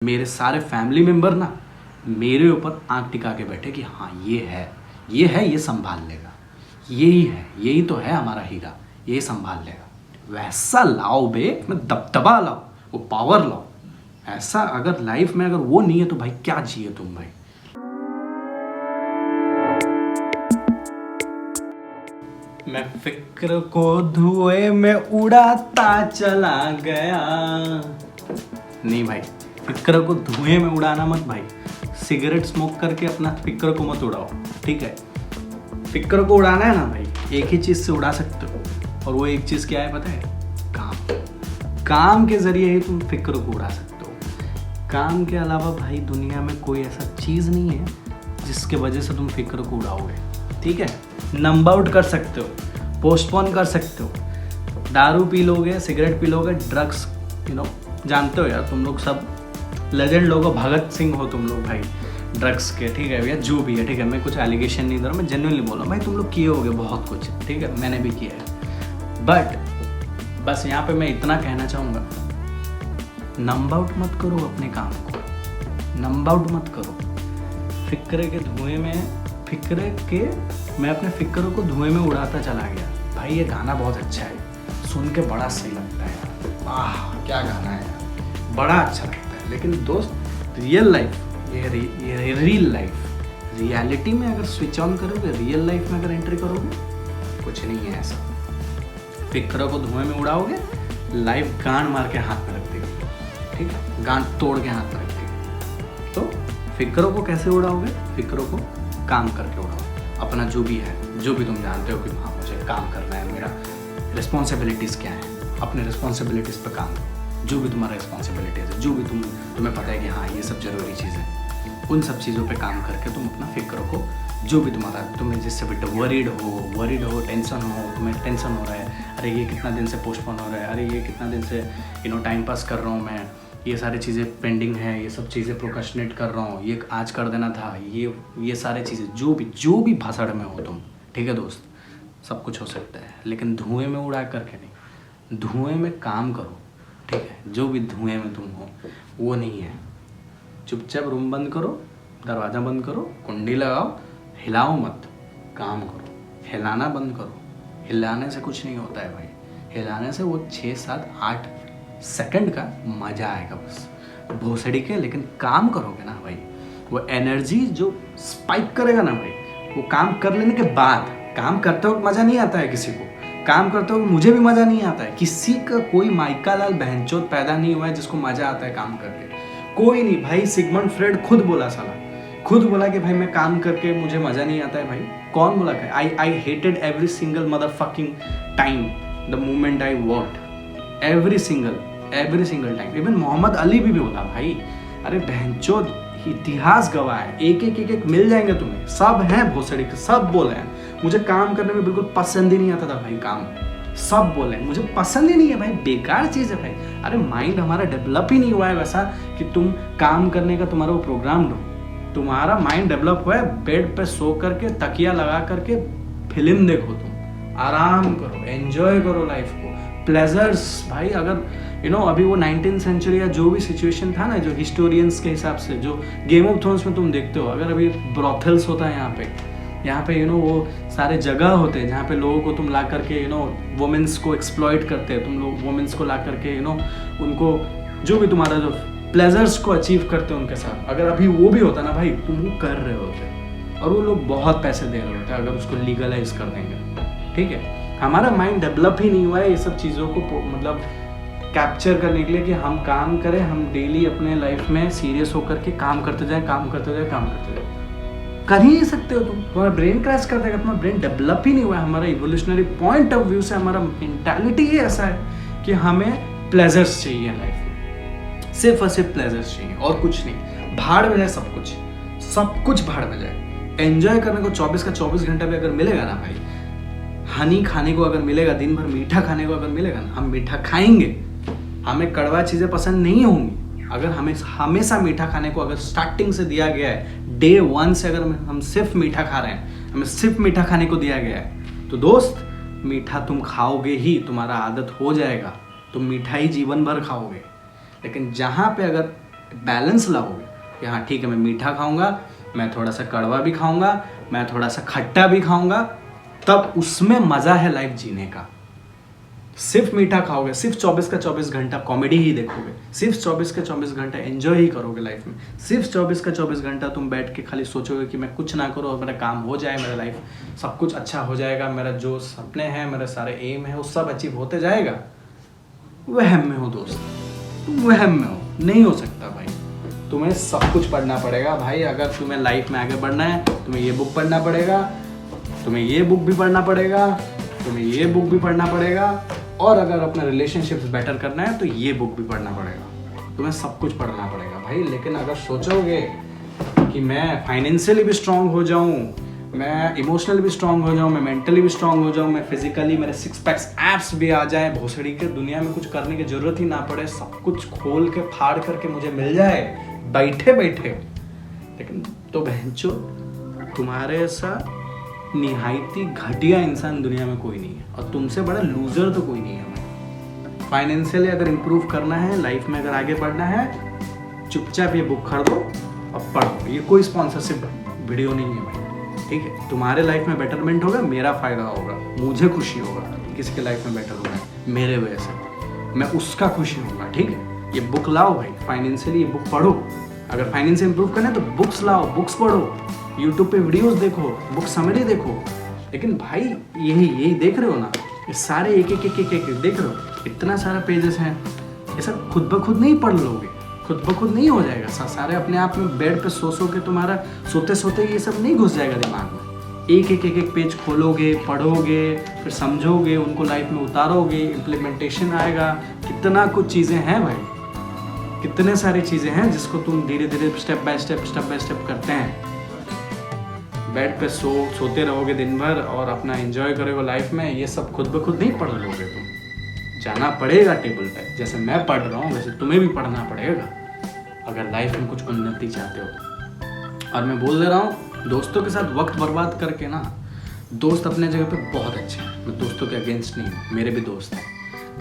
मेरे सारे family member ना मेरे ऊपर आंख टिका के बैठे कि हाँ ये संभाल लेगा, यही तो है हमारा हीरा, ये संभाल लेगा। वैसा लाओ बे, मैं दबदबा लाओ, वो पावर लाओ। ऐसा अगर लाइफ में अगर वो नहीं है तो भाई क्या जिए तुम भाई। मैं फिक्र को धुएं में उड़ाता चला गया। नहीं भाई, फिक्र को धुएं में उड़ाना मत भाई। सिगरेट स्मोक करके अपना फिक्र को मत उड़ाओ, ठीक है। फिक्र को उड़ाना है ना भाई, एक ही चीज़ से उड़ा सकते हो, और वो एक चीज़ क्या है पता है? काम के जरिए ही तुम फिक्र को उड़ा सकते हो। काम के अलावा भाई दुनिया में कोई ऐसा चीज़ नहीं है जिसके वजह से तुम फिक्र को उड़ाओगे, ठीक है। नंबर आउट कर सकते हो, पोस्टपोन कर सकते हो, दारू पी लोगे, सिगरेट पी लोगे, ड्रग्स जानते हो यार तुम लोग सब लेजेंड लोग हो, भगत सिंह हो तुम लोग भाई ड्रग्स के, ठीक है भैया, जो भी है, ठीक है। मैं कुछ एलिगेशन नहीं दे रहा, मैं जेन्युइनली बोल रहा हूँ भाई, तुम लोग किए होगे बहुत कुछ, ठीक है, मैंने भी किया है। बट बस यहाँ पे मैं इतना कहना चाहूँगा, नंबर आउट मत करो अपने काम को, नंबर आउट मत करो। मैं अपने फिक्र को धुएं में उड़ाता चला गया। भाई ये गाना बहुत अच्छा है, सुन के बड़ा सही लगता है यार, वाह क्या गाना है यार, बड़ा अच्छा लगता है। लेकिन दोस्त रियल लाइफ, ये रियल लाइफ, रियलिटी में अगर स्विच ऑन करोगे, रियल लाइफ में अगर एंट्री करोगे, कुछ नहीं है ऐसा। फिक्र को धुएं में उड़ाओगे, लाइफ गांड मार के हाथ में रख देगी, ठीक है, गांड तोड़ के हाथ में रख देगी। तो फिक्रों को कैसे उड़ाओगे? फिक्रों को काम करके उड़ाओ। अपना जो भी है, जो भी तुम जानते हो कि हाँ मुझे काम करना है, मेरा रिस्पॉन्सिबिलिटीज़ क्या है, अपने रिस्पॉन्सिबिलिटीज़ पर काम करो। जो भी तुम्हारा रिस्पॉन्सिबिलिटीज़ है, जो भी तुम्हें पता है कि हाँ ये सब ज़रूरी चीज़ है, उन सब चीज़ों पे काम करके तुम अपना फिक्र को, जो भी तुम्हें जिससे भी वरीड हो, टेंशन हो, तुम्हें टेंशन हो रहा है, अरे ये कितना दिन से पोस्टपोन हो रहा है, अरे ये कितना दिन से टाइम पास कर रहा हूँ मैं, ये सारी चीज़ें पेंडिंग है, ये सब चीज़ें प्रोक्रेस्टिनेट कर रहा हूँ, ये आज कर देना था, ये सारी चीज़ें जो भी भाषण में हो तुम, ठीक है दोस्त, सब कुछ हो सकता है, लेकिन धुएं में उड़ा करके नहीं, धुएं में काम करो, ठीक है। जो भी धुएं में तुम हो वो नहीं है। चुपचाप रूम बंद करो, दरवाज़ा बंद करो, कुंडी लगाओ, हिलाओ मत, काम करो, हिलाना बंद करो। हिलाने से कुछ नहीं होता है भाई, हिलाने से वो 6, 7, 8 सेकंड का मज़ा आएगा बस भोसड़ी के। लेकिन काम करोगे ना भाई, वो एनर्जी जो स्पाइक करेगा ना भाई, वो काम कर लेने के बाद, काम करते वक्त मज़ा नहीं आता है किसी को, काम करते वक्त मुझे भी मज़ा नहीं आता है, किसी का कोई माइका लाल बहनचोद पैदा नहीं हुआ है जिसको मज़ा आता है काम करके, कोई नहीं भाई। सिगमंड फ्रेड खुद बोला कि भाई मैं काम करके मुझे मज़ा नहीं आता है भाई। कौन बोला? I hated every single mother fucking time the moment I worked, every single time. Even Muhammad Ali भी बोला भाई, अरे बहनचोद इतिहास गवाह है, एक मिल जाएंगे तुम्हें, सब हैं भोसड़ी के, सब बोले हैं मुझे काम करने में बिल्कुल पसंद ही नहीं आता था भाई काम, सब बोले मुझे पसंद ही नहीं है भाई, बेकार चीज़ है भाई। अरे माइंड हमारा डेवलप ही नहीं हुआ है वैसा कि तुम काम करने का तुम्हारा वो प्रोग्राम लो। तुम्हारा माइंड डेवलप हुआ है बेड पे सो करके, तकिया लगा करके फिल्म देखो, तुम आराम करो, एंजॉय करो लाइफ को, प्लेजर्स भाई। अगर अभी वो 19th सेंचुरी या जो भी सिचुएशन था ना, जो हिस्टोरियंस के हिसाब से, जो गेम ऑफ थ्रोन्स में तुम देखते हो, अगर अभी ब्रॉथल्स होता है यहाँ पे वो सारे जगह होते हैं जहाँ पे लोगों को तुम ला करके वुमेन्स को एक्सप्लॉइट करते हैं, तुम लोग वुमेन्स को ला करके उनको जो भी तुम्हारा जो प्लेजर्स को अचीव करते हैं उनके साथ, अगर अभी वो भी होता ना भाई, तुम वो कर रहे होते और वो लोग बहुत पैसे दे रहे होते अगर उसको लीगलाइज कर देंगे, ठीक है। हमारा माइंड डेवलप ही नहीं हुआ है ये सब चीज़ों को मतलब कैप्चर करने के लिए कि हम काम करें, हम डेली अपने लाइफ में सीरियस होकर के काम करते जाए, कर ही नहीं सकते हो तुम, तुम्हारा ब्रेन क्रैश कर देगा, तुम्हारा ब्रेन डेवलप ही नहीं हुआ है। हमारा इवोल्यूशनरी पॉइंट ऑफ व्यू से हमारा मेंटालिटी ही ऐसा है कि हमें प्लेजर्स चाहिए लाइफ में, सिर्फ और सिर्फ प्लेजर्स चाहिए और कुछ नहीं। भाड़ में जाए सब कुछ भाड़ में जाए। एंजॉय करने को 24 का 24 घंटा भी अगर मिलेगा ना भाई, हनी खाने को अगर मिलेगा, दिन भर मीठा खाने को अगर मिलेगा ना, हम मीठा खाएंगे, हमें कड़वा चीज़ें पसंद नहीं होंगी। अगर हमें हमेशा मीठा खाने को अगर स्टार्टिंग से दिया गया है, डे 1 से अगर हम सिर्फ मीठा खा रहे हैं, हमें सिर्फ मीठा खाने को दिया गया है, तो दोस्त मीठा तुम खाओगे ही, तुम्हारा आदत हो जाएगा, तुम मीठा ही जीवन भर खाओगे। लेकिन जहाँ पे अगर बैलेंस लाओगे कि हाँ ठीक है, मैं मीठा खाऊंगा, मैं थोड़ा सा कड़वा भी खाऊंगा, मैं थोड़ा सा खट्टा भी खाऊंगा, तब उसमें मज़ा है लाइफ जीने का। सिर्फ मीठा खाओगे, सिर्फ 24 का 24 घंटा कॉमेडी ही देखोगे, सिर्फ 24 का 24 घंटा एंजॉय ही करोगे लाइफ में, सिर्फ 24 का 24 घंटा तुम बैठ के खाली सोचोगे कि मैं कुछ ना करो और मेरा काम हो जाए, मेरा लाइफ सब कुछ अच्छा हो जाएगा, मेरा जो सपने हैं, मेरे सारे एम है वो सब अचीव होते जाएगा, वहम में हो दोस्त, तुम वहम में हो, नहीं हो सकता भाई। तुम्हें सब कुछ पढ़ना पड़ेगा भाई। अगर तुम्हें लाइफ में आगे बढ़ना है, तुम्हें ये बुक पढ़ना पड़ेगा, तुम्हें ये बुक भी पढ़ना पड़ेगा, तुम्हें ये बुक भी पढ़ना पड़ेगा, और अगर अपना रिलेशनशिप्स बेटर करना है तो ये बुक भी पढ़ना पड़ेगा। तुम्हें सब कुछ पढ़ना पड़ेगा भाई। लेकिन अगर सोचोगे कि मैं फाइनेंशियली भी स्ट्रांग हो जाऊं, मैं इमोशनली भी स्ट्रांग हो जाऊं, मैं मेंटली भी स्ट्रांग हो जाऊं, मैं फिजिकली मेरे 6 पैक्स एब्स भी आ जाए, भोसड़ी के दुनिया में कुछ करने की जरूरत ही ना पड़े, सब कुछ खोल के फाड़ करके मुझे मिल जाए बैठे बैठे, लेकिन तो बहनचो तुम्हारे ऐसा निहायती घटिया इंसान दुनिया में कोई नहीं है, और तुमसे बड़ा लूजर तो कोई नहीं है भाई। फाइनेंशियली अगर इम्प्रूव करना है, लाइफ में अगर आगे बढ़ना है, चुपचाप ये बुक खरीदो और पढ़ो। ये कोई स्पॉन्सरशिप वीडियो नहीं है भाई, ठीक है। तुम्हारे लाइफ में बेटरमेंट होगा, मेरा फायदा होगा, मुझे खुशी होगा, किसी के लाइफ में बेटर होगा मेरे वजह से, मैं उसका खुशी होगा, ठीक है। ये बुक लाओ भाई, फाइनेंशियली ये बुक पढ़ो। अगर फाइनेंस इंप्रूव करना है तो बुक्स लाओ, बुक्स पढ़ो, यूट्यूब पे वीडियोस देखो, बुक समरी देखो। लेकिन भाई यही देख रहे हो ना, ये सारे एक देख रहे हो, इतना सारा पेजेस हैं, ये सब खुद ब खुद नहीं पढ़ लोगे, खुद ब खुद नहीं हो जाएगा। सारे अपने आप में बेड पे सो के तुम्हारा सोते सोते ये सब नहीं घुस जाएगा दिमाग में। एक पेज खोलोगे, पढ़ोगे, फिर समझोगे, उनको लाइफ में उतारोगे, इम्प्लीमेंटेशन आएगा। कितना कुछ चीज़ें हैं भाई, कितने सारी चीज़ें हैं जिसको तुम धीरे धीरे स्टेप बाय स्टेप करते हैं। बेड पे सोते रहोगे दिन भर और अपना एंजॉय करोगे लाइफ में, ये सब खुद ब खुद नहीं पढ़ लोगे तुम। जाना पड़ेगा टेबल पे, जैसे मैं पढ़ रहा हूँ वैसे तुम्हें भी पढ़ना पड़ेगा अगर लाइफ में कुछ उन्नति चाहते हो। और मैं बोल दे रहा हूँ, दोस्तों के साथ वक्त बर्बाद करके ना, दोस्त अपने जगह पे बहुत अच्छे हैं, मैं दोस्तों के अगेंस्ट नहीं हूँ, मेरे भी दोस्त हैं।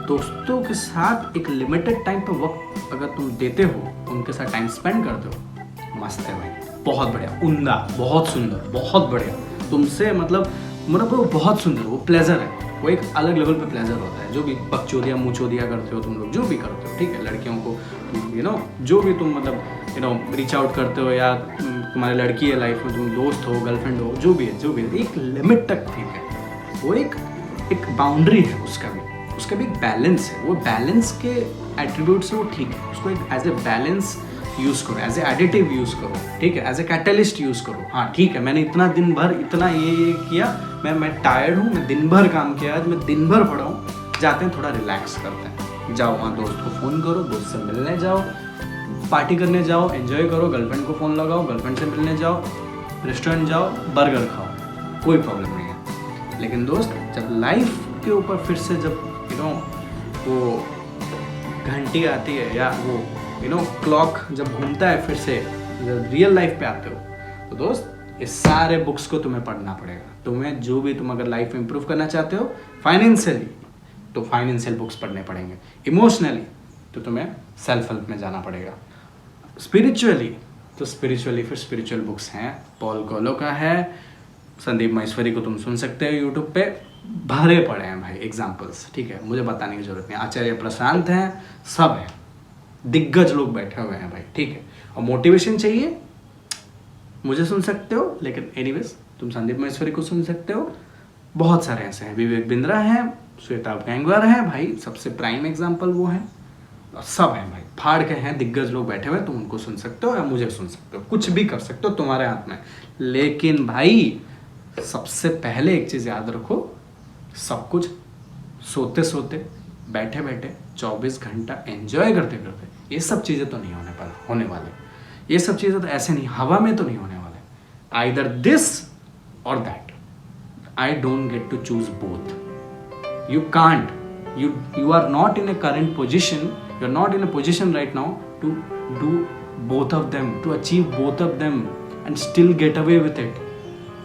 दोस्तों के साथ एक लिमिटेड टाइम पे वक्त अगर तुम देते हो, उनके साथ टाइम स्पेंड करते हो, मस्त है भाई, बहुत बढ़िया, उम्दा, बहुत सुंदर, बहुत बढ़िया। तुमसे मतलब वो बहुत सुंदर, वो प्लेजर है, वो एक अलग लेवल पे प्लेजर होता है। जो भी बकचोदिया मुँहचोदिया करते हो तुम लोग, जो भी करते हो, ठीक है, लड़कियों को जो भी तुम मतलब रीच आउट करते हो, या तुम्हारी लड़की है लाइफ में, तुम दोस्त हो, गर्लफ्रेंड हो, जो भी है, एक लिमिट तक ठीक है। वो एक बाउंड्री है, उसका भी एक बैलेंस है। वो बैलेंस के एट्रीब्यूट से वो ठीक है, उसको एक एज ए बैलेंस यूज़ करो, एज ए एडिटिव यूज़ करो, ठीक है, एज ए कैटलिस्ट यूज़ करो। हाँ ठीक है, मैंने इतना दिन भर इतना ये किया, मैं टायर्ड हूँ, मैं दिन भर काम किया, आज मैं दिन भर पढ़ा हूँ, जाते हैं थोड़ा रिलैक्स करते हैं, जाओ वहाँ दोस्त को फ़ोन करो, दोस्त से मिलने जाओ, पार्टी करने जाओ, एंजॉय करो, गर्लफ्रेंड को फ़ोन लगाओ, गर्लफ्रेंड से मिलने जाओ, रेस्टोरेंट जाओ, बर्गर खाओ, कोई प्रॉब्लम नहीं है। लेकिन दोस्त, जब लाइफ के ऊपर फिर से जब वो घंटी आती है, या वो क्लॉक जब घूमता है, फिर से जब रियल लाइफ पे आते हो, तो दोस्त ये सारे बुक्स को तुम्हें पढ़ना पड़ेगा। तुम्हें जो भी, तुम अगर लाइफ में इंप्रूव करना चाहते हो फाइनेंशियली, तो फाइनेंशियल बुक्स पढ़ने पड़ेंगे। इमोशनली तो तुम्हें सेल्फ हेल्प में जाना पड़ेगा। स्पिरिचुअली तो फिर स्पिरिचुअल बुक्स हैं, पॉल कोएल्हो का है, संदीप माहेश्वरी को तुम सुन सकते हो यूट्यूब पे, भरे पड़े हैं भाई एग्जाम्पल्स, ठीक है, मुझे बताने की जरूरत नहीं। आचार्य प्रशांत हैं, सब हैं, दिग्गज लोग बैठे हुए हैं भाई, ठीक है। और मोटिवेशन चाहिए, मुझे सुन सकते हो, लेकिन एनीवेज तुम संदीप माहेश्वरी को सुन सकते हो। बहुत सारे ऐसे हैं, विवेक बिंद्रा हैं, श्वेता गैंगवार हैं भाई, सबसे प्राइम एग्जाम्पल वो हैं, और सब हैं भाई, फाड़ के हैं, दिग्गज लोग बैठे हुए, तुम उनको सुन सकते हो या मुझे सुन सकते हो, कुछ भी कर सकते हो, तुम्हारे हाथ में। लेकिन भाई सबसे पहले एक चीज़ याद रखो, सब कुछ सोते सोते, बैठे बैठे, 24 घंटा एंजॉय करते करते, ये सब चीज़ें तो नहीं होने वाले। ये सब चीज़ें तो ऐसे नहीं, हवा में तो नहीं होने वाले। Either this or that, I don't get to choose both. You can't, you are not in a current position, you are not in a position right now to do both of them, to achieve both of them and still get away with it.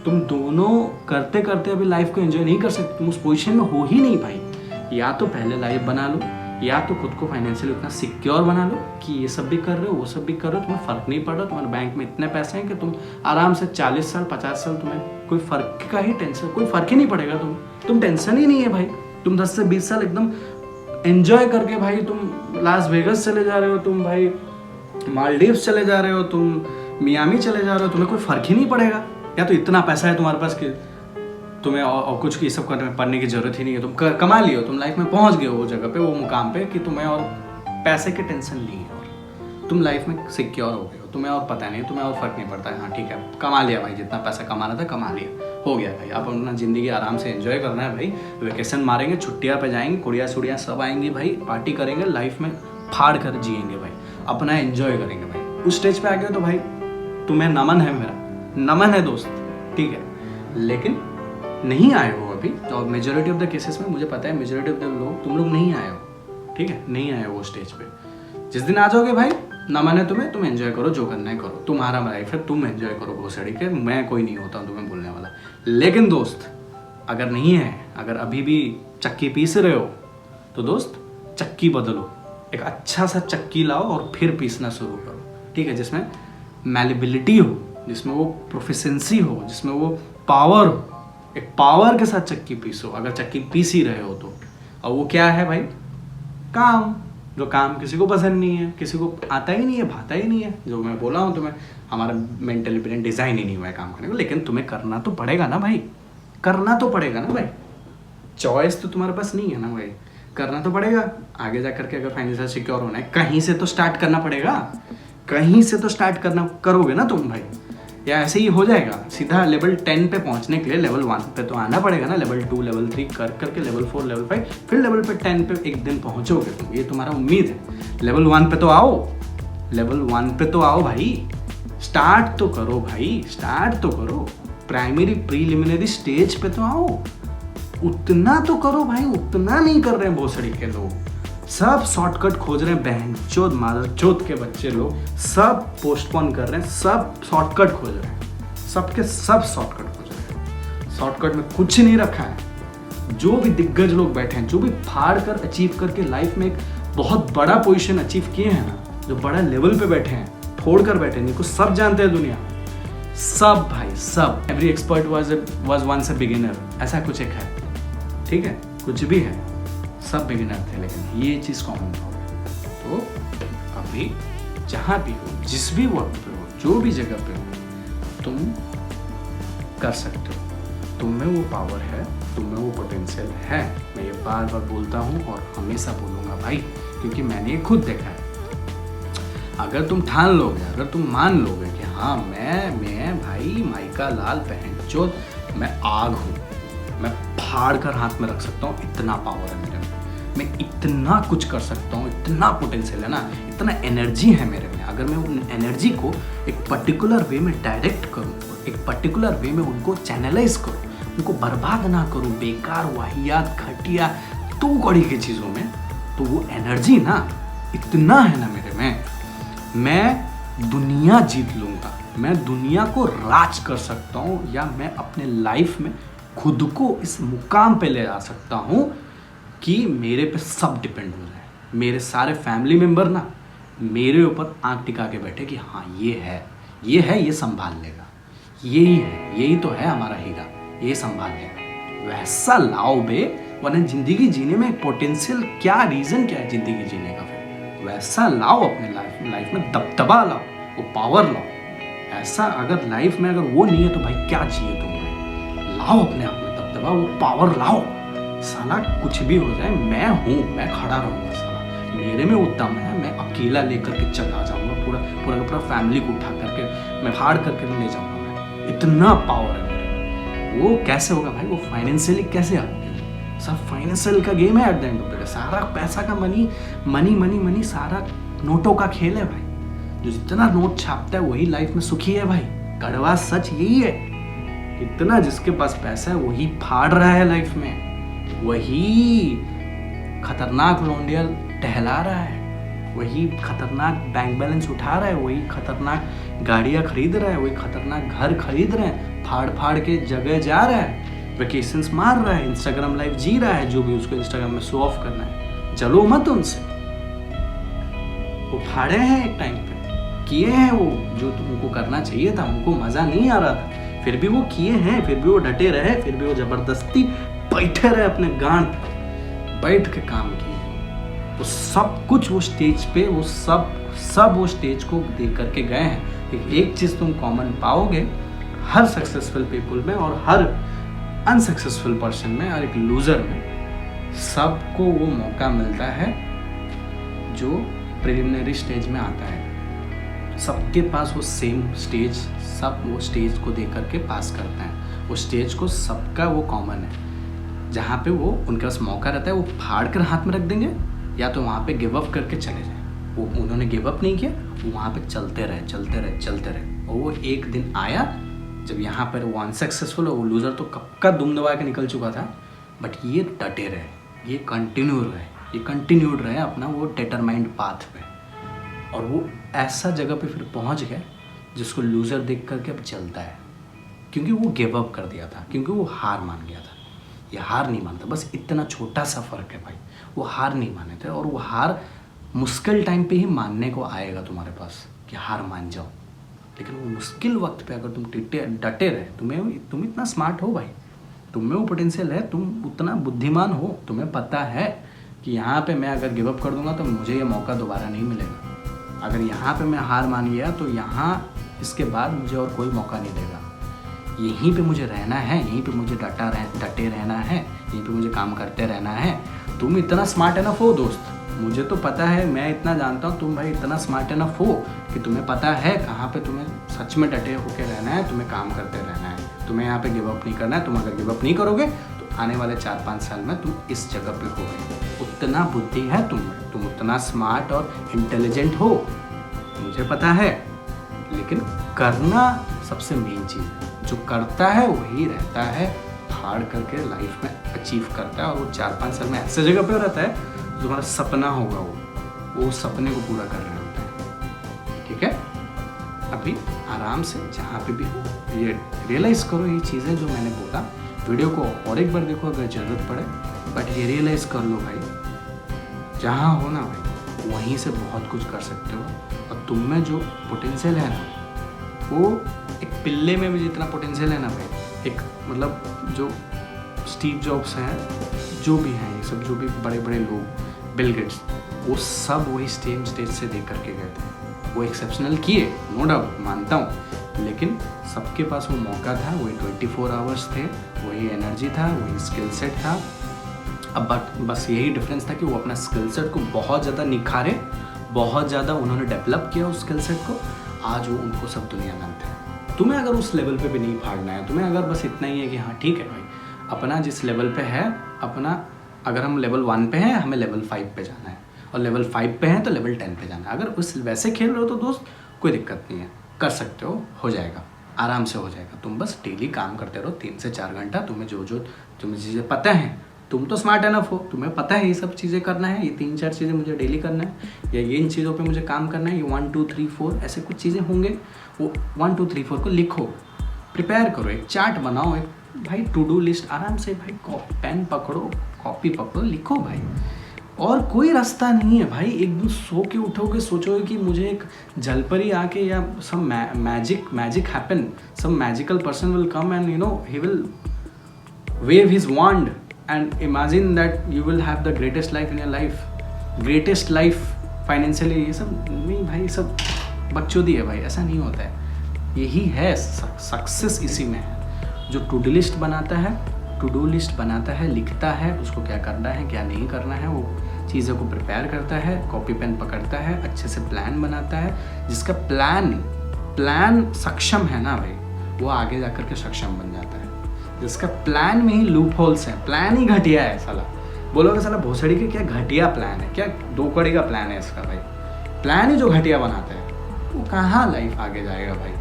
तुम दोनों करते करते अभी life को enjoy नहीं कर सकते, तुम उस पोजीशन में हो ही नहीं भाई। या तो पहले लाइफ बना लो, या तो खुद को फाइनेंशियली उतना सिक्योर बना लो कि ये सब भी कर रहे हो, वो सब भी कर रहे हो, तुम्हें फ़र्क नहीं पड़ रहा, तुम्हारे बैंक में इतने पैसे हैं कि तुम आराम से 40 साल 50 साल तुम्हें कोई फ़र्क का ही टेंशन, कोई फ़र्क ही नहीं पड़ेगा, तुम टेंशन ही नहीं है भाई। तुम 10 से 20 साल एकदम एंजॉय करके भाई तुम लास वेगस चले जा रहे हो, तुम भाई मालदीव्स चले जा रहे हो, तुम मियामी चले जा रहे हो, तुम्हें कोई फ़र्क ही नहीं पड़ेगा। या तो इतना पैसा है तुम्हारे पास कि तुम्हें और कुछ ये सब करने पढ़ने की ज़रूरत ही नहीं है, तुम कमा लियो, तुम लाइफ में पहुंच गए हो वो जगह पे, वो मुकाम पे कि तुम्हें और पैसे की टेंशन नहीं है और तुम लाइफ में सिक्योर हो गए हो, तुम्हें और पता नहीं, तुम्हें और फर्क नहीं पड़ता है। हाँ ठीक है, कमा लिया भाई, जितना पैसा कमाना था कमा लिया, हो गया भाई। आप अपना ज़िंदगी आराम से एंजॉय करना है भाई, वेकेशन मारेंगे, छुट्टियाँ पे जाएंगे, कुड़िया सुड़ियाँ सब आएंगी भाई, पार्टी करेंगे, लाइफ में फाड़ कर जिएंगे भाई, अपना एंजॉय करेंगे भाई। उस स्टेज पे आ गए तो भाई तुम्हें नमन है, मेरा नमन है दोस्त, ठीक है। लेकिन नहीं आए हो अभी, और मेजोरिटी ऑफ द केसेस में मुझे पता है मेजोरिटी ऑफ द लोग, तुम लोग नहीं आए हो, ठीक है, नहीं आए हो वो स्टेज पे। जिस दिन आ जाओगे भाई, नमन है तुम्हें, तुम एंजॉय करो, जो करना है करो, तुम्हारा लाइफ है, तुम एंजॉय करो भोसड़ी के, मैं कोई नहीं होता हूँ तुम्हें बोलने वाला। लेकिन दोस्त अगर नहीं है, अगर अभी भी चक्की पीस रहे हो तो दोस्त चक्की बदलो, एक अच्छा सा चक्की लाओ और फिर पीसना शुरू करो, ठीक है, जिसमें मैलिबिलिटी हो, जिसमें वो प्रोफिशेंसी हो, जिसमें वो पावर हो, एक पावर के साथ चक्की पीसो। अगर चक्की पीस ही रहे हो तो, और वो क्या है भाई, काम, जो काम किसी को पसंद नहीं है, किसी को आता ही नहीं है, भाता ही नहीं है, जो मैं बोला हूँ तुम्हें, हमारा मेंटली ब्रेन डिज़ाइन ही नहीं हुआ है काम करने को, लेकिन तुम्हें करना तो पड़ेगा ना भाई, करना तो पड़ेगा ना भाई, चॉइस तो तुम्हारे पास नहीं है ना भाई, करना तो पड़ेगा। आगे जा करके अगर फाइनेंशियल सिक्योर होना है, कहीं से तो स्टार्ट करना पड़ेगा, कहीं से तो स्टार्ट करना करोगे ना तुम भाई, या ऐसे ही हो जाएगा। सीधा लेवल 10 पे पहुंचने के लिए लेवल 1 पे तो आना पड़ेगा ना, लेवल 2 लेवल 3 कर करके लेवल 4 लेवल 5, फिर लेवल पे 10 पे एक दिन पहुंचोगे तुम, ये तुम्हारा उम्मीद है। लेवल 1 पे तो आओ, लेवल 1 पे तो आओ भाई, स्टार्ट तो करो भाई, स्टार्ट तो करो, प्राइमरी प्रीलिमिनरी स्टेज पे तो आओ, उतना तो करो भाई, उतना नहीं कर रहे हैं भोसड़ी के लोग, सब शॉर्टकट खोज रहे हैं, बहनचोद मादरचोद के बच्चे लोग सब पोस्टपोन कर रहे हैं, सब शॉर्टकट खोज रहे हैं, सबके सब शॉर्टकट खोज रहे हैं, शॉर्टकट में कुछ नहीं रखा है। जो भी दिग्गज लोग बैठे हैं, जो भी फाड़ कर अचीव करके लाइफ में एक बहुत बड़ा पोजीशन अचीव किए हैं ना, जो बड़ा लेवल पे बैठे हैं, फोड़ कर बैठे हैं, जिनको सब जानते हैं दुनिया, सब भाई सब, every expert was once a beginner, ऐसा कुछ एक है, ठीक है, कुछ भी है, सब बिगिनर थे, लेकिन ये चीज़ कॉमन हो गई। तो अभी जहाँ भी हो, जिस भी वक्त पे हो, जो भी जगह पे हो, तुम कर सकते हो, तुम में वो पावर है, तुम में वो पोटेंशियल है। मैं ये बार बार बोलता हूँ और हमेशा बोलूँगा भाई, क्योंकि मैंने ये खुद देखा है। अगर तुम ठान लोगे, अगर तुम मान लोगे कि हाँ मैं भाई माइका लाल बहनचोद, मैं आग हूँ, मैं फाड़ कर हाथ में रख सकता हूँ, इतना पावर है मेरे में, मैं इतना कुछ कर सकता हूँ, इतना पोटेंशियल है ना, इतना एनर्जी है मेरे में। अगर मैं उन एनर्जी को एक पर्टिकुलर वे में डायरेक्ट करूँ, एक पर्टिकुलर वे में उनको चैनलाइज करूँ, उनको बर्बाद ना करूँ बेकार वाहियात घटिया तू कड़ी की चीज़ों में, तो वो एनर्जी ना इतना है ना मेरे में, मैं दुनिया जीत लूँगा, मैं दुनिया को राज कर सकता हूँ, या मैं अपने लाइफ में खुद को इस मुकाम पे ले आ सकता हूँ कि मेरे पे सब डिपेंड हो जाए, मेरे सारे फैमिली मेम्बर ना मेरे ऊपर आंख टिका के बैठे कि हाँ ये है, ये संभाल लेगा, यही है, यही तो है हमारा हीरा, ये संभाल लेगा। वैसा लाओ बे, वरना जिंदगी जीने में पोटेंशियल क्या, रीज़न क्या है जिंदगी जीने का, फिर वैसा लाओ अपने लाइफ में, दबदबा लाओ, वो पावर लाओ। ऐसा अगर लाइफ में अगर वो नहीं है तो भाई क्या चाहिए तुम भाई, लाओ अपने आप में दबदबा, वो पावर लाओ, साला कुछ भी हो जाए मैं हूँ, मैं खड़ा रहूँगा, साला मेरे में वो दम है, मैं अकेला लेकर के चला जाऊँगा, पूरा फैमिली को उठा करके मैं फाड़ करके ले जाऊँगा, मैं इतना पावर है मेरे में। वो कैसे होगा भाई, वो फाइनेंशियली कैसे आएगा, सब फाइनेंशियल का गेम है at the end of the day, सारा पैसा का मनी, सारा नोटों का खेल है भाई। जो जितना नोट छापता है वही लाइफ में सुखी है भाई, कड़वा सच यही है। इतना जिसके पास पैसा है वही फाड़ रहा है लाइफ में, वही खतरनाक लौंडिया टहला रहा है, वही खतरनाक बैंक बैलेंस उठा रहा है, वही खतरनाक गाड़ियाँ खरीद रहा है, वही खतरनाक घर खरीद रहे हैं, फाड़ के जगह जा रहा है, वेकेशंस मार रहा है, इंस्टाग्राम लाइव जी रहा है, जो भी उसको इंस्टाग्राम में शो ऑफ करना है, जलो मत उनसे। वो फाड़े हैं एक टाइम पे, किए हैं वो जो तुमको करना चाहिए था, उनको मजा नहीं आ रहा था, फिर भी वो किए हैं, फिर भी वो डटे रहे, फिर भी वो जबरदस्ती बैठे रहे अपने गांड पे, बैठ के काम किए। वो सब कुछ वो स्टेज पे, वो सब वो स्टेज को देख करके गए हैं। एक चीज तुम कॉमन पाओगे हर सक्सेसफुल पीपल में और हर अनसक्सेसफुल पर्सन में और एक लूजर में, सबको वो मौका मिलता है जो प्रिलिमिनरी स्टेज में आता है। सबके पास वो सेम स्टेज, सब वो स्टेज को देख करके पास करते हैं। वो स्टेज को सबका वो कॉमन है, जहाँ पे वो उनके पास मौका रहता है, वो फाड़ कर हाथ में रख देंगे या तो वहाँ पे गिव अप करके चले जाए। वो उन्होंने गिव अप नहीं किया, वो वहाँ पे चलते रहे। और वो एक दिन आया जब यहाँ पर वो अनसक्सेसफुल हो, वो लूज़र तो कब का दुम दबा के निकल चुका था, बट ये डटे रहे, ये कंटिन्यूड रहे अपना वो डिटरमाइंड पाथ पे, और वो ऐसा जगह पे फिर पहुँच गए जिसको लूज़र देख करके अब चलता है, क्योंकि वो गिव अप कर दिया था, क्योंकि वो हार मान गया था। ये हार नहीं मानता, बस इतना छोटा सा फ़र्क है भाई। वो हार नहीं माने थे, और वो हार मुश्किल टाइम पे ही मानने को आएगा तुम्हारे पास कि हार मान जाओ, लेकिन वो मुश्किल वक्त पे अगर तुम डटे रहे, तुम इतना स्मार्ट हो भाई, तुम में वो पोटेंशियल है, तुम उतना बुद्धिमान हो, तुम्हें पता है कि यहाँ पे मैं अगर गिव अप कर दूंगा तो मुझे ये मौका दोबारा नहीं मिलेगा। अगर यहाँ पे मैं हार मान गया तो यहाँ इसके बाद मुझे और कोई मौका नहीं देगा। यहीं पे मुझे रहना है, यहीं पे मुझे डटे रहना है, यहीं पे मुझे काम करते रहना है। तुम इतना स्मार्ट इनफ हो दोस्त, मुझे तो पता है, मैं इतना जानता हूँ, तुम भाई इतना स्मार्ट इनफ हो कि तुम्हें पता है कहाँ पे तुम्हें सच में डटे होके रहना है, तुम्हें काम करते रहना है, तुम्हें यहाँ पे गिव अप नहीं करना है। तुम अगर गिव अप नहीं करोगे तो आने वाले 4-5 साल में तुम इस जगह पे होगे। उतना बुद्धि है तुम उतना स्मार्ट और इंटेलिजेंट हो, मुझे पता है, लेकिन करना सबसे मेन चीज़ है। जो करता है वही रहता है, फाड़ करके लाइफ में अचीव करता है, और वो 4-5 साल में ऐसे जगह पे रहता है तुम्हारा सपना होगा, वो सपने को पूरा कर रहे होते हैं। ठीक है, अभी आराम से जहाँ पे भी हो ये रियलाइज़ करो ये चीज़ें जो मैंने बोला। वीडियो को और एक बार देखो अगर ज़रूरत पड़े, बट ये रियलाइज़ कर लो भाई, जहाँ हो ना भाई वहीं से बहुत कुछ कर सकते हो। और तुम में जो पोटेंशियल है ना, वो एक पिल्ले में भी जितना पोटेंशियल है ना भाई, एक मतलब जो स्टीव जॉब्स हैं, जो भी हैं ये सब, जो भी बड़े बड़े लोग, बिल गेट्स, वो सब वही सेम स्टेज से देख करके गए थे। वो एक्सेप्शनल किए, नो डाउट, मानता हूँ, लेकिन सबके पास वो मौका था, वही 24 आवर्स थे, वही एनर्जी था, वही स्किल सेट था। अब बस यही डिफरेंस था कि वो अपना स्किल सेट को बहुत ज़्यादा निखारे, बहुत ज़्यादा उन्होंने डेवलप किया उस स्किल सेट को। आज वो उनको सब दुनिया जानते हैं। तुम्हें अगर उस लेवल पे भी नहीं फाड़ना है, तुम्हें अगर बस इतना ही है कि हाँ ठीक है भाई, अपना जिस लेवल पे है, अपना अगर हम लेवल 1 पे हैं, हमें लेवल 5 पे जाना है, और लेवल 5 पे हैं तो लेवल 10 पे जाना है। अगर उस वैसे खेल रहे हो तो दोस्त कोई दिक्कत नहीं है, कर सकते हो जाएगा, आराम से हो जाएगा। तुम बस डेली काम करते रहो 3 से 4 घंटा। तुम्हें जो तुम्हें चीज़ें पता हैं, तुम तो स्मार्ट इनफ हो, तुम्हें पता है ये सब चीज़ें करना है, ये 3-4 चीज़ें मुझे डेली करना है, या ये इन चीज़ों पे मुझे काम करना है, ये 1 2 3 4 ऐसे कुछ चीज़ें होंगे। वो 1 2 3 4 को लिखो, प्रिपेयर करो, एक चार्ट बनाओ, एक भाई टू डू लिस्ट, आराम से भाई पेन पकड़ो, कॉपी पकड़ो, लिखो भाई। और कोई रास्ता नहीं है भाई। एक दिन सो के उठोगे, सोचोगे कि मुझे एक जलपरी आके या some magic happen, some magical person will come and he will wave his wand and imagine that you will have the greatest life in your life, greatest life financially। ये सब नहीं भाई, सब बकचोदी है भाई, ऐसा नहीं होता है। यही है सक्सेस, इसी में है। जो टू डू लिस्ट बनाता है, लिखता है उसको क्या करना है क्या नहीं करना है, वो चीज़ों को प्रिपेयर करता है, कॉपी पेन पकड़ता है, अच्छे से प्लान बनाता है। जिसका प्लान सक्षम है ना भाई, वो आगे जाकर के सक्षम बन जाता है। जिसका प्लान में ही लूप होल्स है, प्लान ही घटिया है साला, बोलोगे साला भोसड़ी के क्या घटिया प्लान है, क्या 2 कड़ी का प्लान है इसका भाई। प्लान ही जो घटिया बनाता है वो कहाँ लाइफ आगे जाएगा भाई।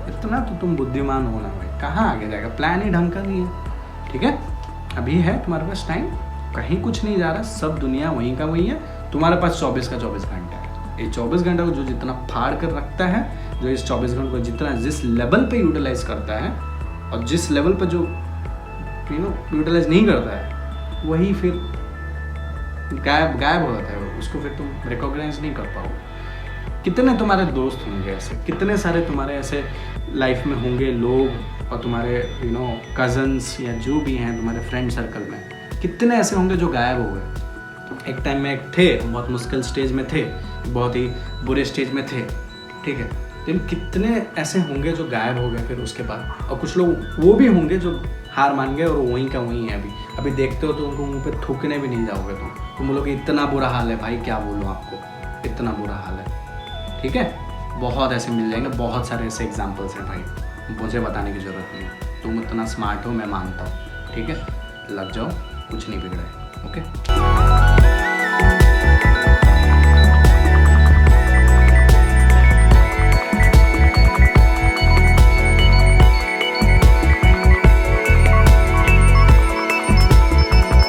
इतना तो तुम बुद्धिमान हो ना भाई, कहाँ आगे जाएगा, प्लान ही ढंग का नहीं है। ठीक है, अभी है तुम्हारे पास टाइम, कहीं कुछ नहीं जा रहा, सब दुनिया वहीं का वहीं है। तुम्हारे पास 24 का 24 घंटा है। ये 24 घंटा को जो जितना फाड़ कर रखता है, जो इस 24 घंटे को जितना जिस लेवल पे यूटिलाइज करता है, और जिस लेवल पे जो यूटिलाइज नहीं करता है, वही फिर गायब गायब हो जाता है, उसको फिर तुम रिकॉग्नाइज नहीं कर पाओगे। कितने तुम्हारे दोस्त होंगे ऐसे, कितने सारे तुम्हारे ऐसे लाइफ में होंगे लोग, और तुम्हारे कजन्स या जो भी हैं तुम्हारे फ्रेंड सर्कल में, कितने ऐसे होंगे जो गायब हो गए। एक टाइम में एक थे, बहुत मुश्किल स्टेज में थे, बहुत ही बुरे स्टेज में थे, ठीक है, लेकिन कितने ऐसे होंगे जो गायब हो गए फिर उसके बाद। और कुछ लोग वो भी होंगे जो हार मान गए और वहीं का वहीं है। अभी देखते हो तो उनको मुंह पे थूकने भी नहीं जाओगे तुम बोलोगे इतना बुरा हाल है भाई, क्या बोलूँ आपको, इतना बुरा हाल है। ठीक है, बहुत ऐसे मिल जाएंगे, बहुत सारे ऐसे एग्जाम्पल्स हैं भाई, मुझे बताने की ज़रूरत नहीं है। तुम इतना स्मार्ट हो, मैं मानता हूँ, ठीक है, लग जाओ, कुछ नहीं बिगड़ा है। ओके।